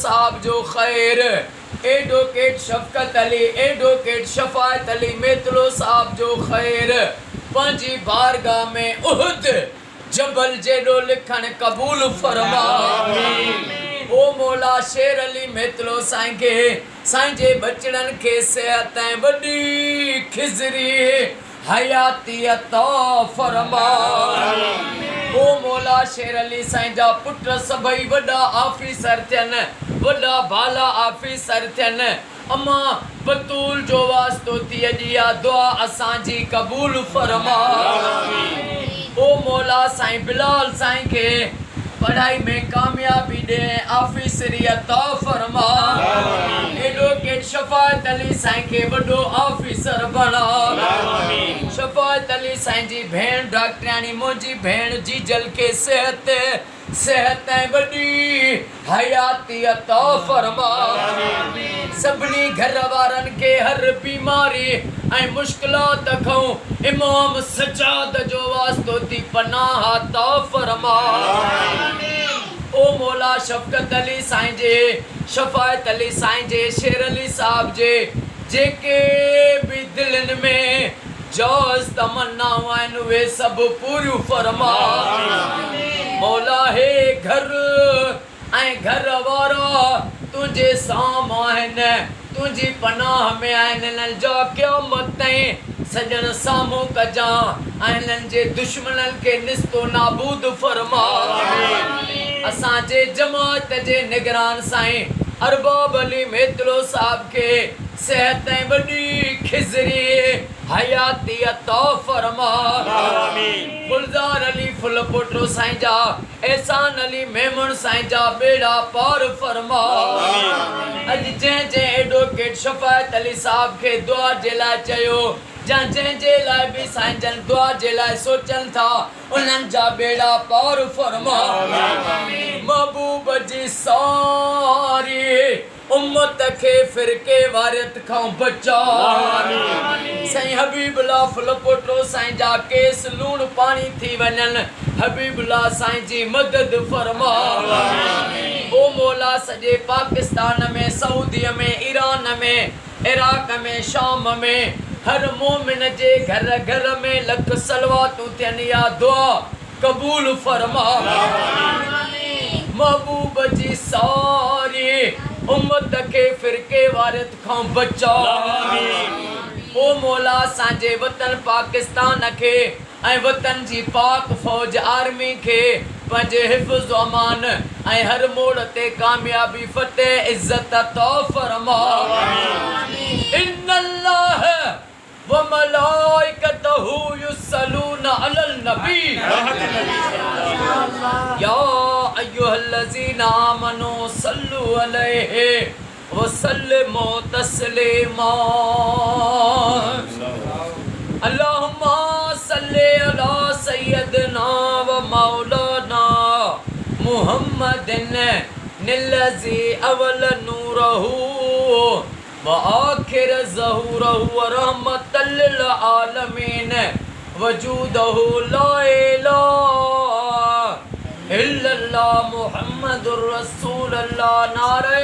साहब जो खैर, एडवोकेट शफकत अली, एडवोकेट शफायत अली मेतलो साहब जो खैर, पंजी बारगाह में उहद जबल जेडो लिखण कबूल फरमा। ओ मौला शेर अली मेतलो साईं के साईं जे बचड़न के सेहत वडी खिजरी हयाती अता फरमा। ओ मौला शेर अली साईं जा पुट सभई वडा ऑफिसर थियन, वडा भाला ऑफिसर थियन। अम्मा बतूल जो वास्तो थी अजिया दुआ असांजी कबूल फरमा। ओ मौला साईं बिलाल साईं के पढ़ाई में कामयाबी दे, ऑफिसरी अता फरमा। एडवोकेट शफायत अली साईं के वडो ऑफिसर बना। शफायत अली साईं जी भेण डॉक्टरानी मुंहिंजी भेण जीजल के सेहत वडी हयाती अता फरमा। सभनी घर वारन के हर बीमारी ऐं मुश्किलात खां इमाम सजाद जो वास्तो थी पनाह अता फरमा। ओ मौला शफकत अली साईं जे, शफायत अली साईं जे, शेर अली साहब जे जेके भी दिलनि में जोज़ तमन्नाऊं आहिनि उहे सभु पूरियूं फरमा। मौला हे घर ऐं घर वारा तुंहिंजे साम्हूं आहिनि, तुंहिंजी पनाह में आहिनि। हिननि जा क़यामत ताईं सजण साम्हूं कजां ऐं हिननि जे दुश्मननि खे निस्तो नाबूद फरमा। असांजे जमात जे निगरान साईं अरबाब अली मेतलो साहब के सेहत वडी खिजरी हयाती अता फरमा। गुलजार अली फुलपोटो साईं जा, एहसान अली मेमन साईं जा बेड़ा पार फरमा। अज जंहिं एडवोकेट शफायत अली साहब के दुआ जे लाइ चयो, जंहिंजे लाइ बि साईं जन दुआ जे लाइ सोचनि था उन्हनि जा बेड़ा पार फरमा। महबूब जी सारी उम्मत के फिरके वारियत खां बचा। साईं हबीबुल्लाह फुलपोटो साईं जा केस लूण पानी थी वञनि, हबीबुल्लाह साईं जी मदद फरमा। ओ मौला सॼे पाकिस्तान में, सऊदीअ में, ईरान में, इराक में, शाम में हर मोमिन जे घर घर में लख सलवातूं थियनि। या दुआ कबूल फरमा। महबूब जी सारी उम्मत के फिरके वारियत खां बचा। ओ मौला असांजे वतन पाकिस्तान के ऐं वतन जी पाक फौज आर्मी के पंहिंजे हिफ़्ज़ अमान ऐं हर मोड़ ते कामयाबी फतेह इज़्ज़त अता फरमा। इन्नल्लाह व मलाइकतहू युसल्लूना अलल नबी या अय्युहल्लज़ीना आमनू सल्लु अलैहि व सल्लिमू तस्लीमा। अल्लाहुम्मा सल्लि अला सय्यदना व मौलाना मुहम्मदिन निल्लज़ी अवल नूरहू व आखिर ज़हूरहू व रहमतल लिल आलमीन वजूदहू ला इलाहा इल्लल्लाह मुहम्मदुर रसूलुल्लाह। नारे